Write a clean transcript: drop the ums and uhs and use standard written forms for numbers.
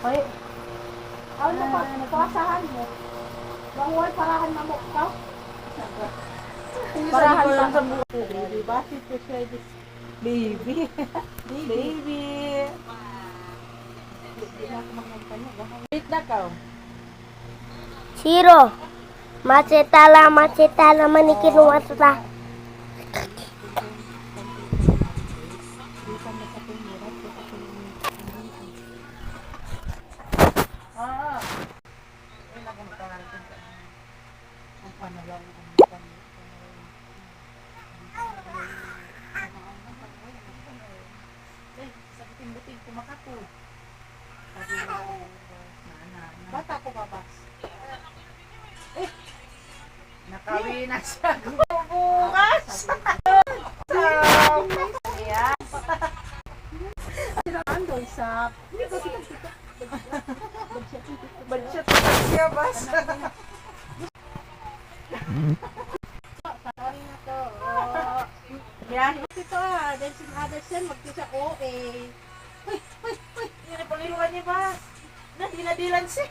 Ay, Ano pa, pasahan mo. Bawal parahan na mo ka. parahan pa sa buhay. Baby, bakit ko siya Baby. Baby. Wait na ka. Zero. Macetala manikin wata. Ah. Ay, naku, magkakaroon ka. Ang panagawa ng sakitin buting kumakato. Bata ko babas. Nakawi na siya. Bukas! Ayan. Andoy sa Budget na siya, bas. Yan. ito ah, dahil si Aderson magkisa OA. Hindi na paliwan niya, bas. Nadiladilan siya.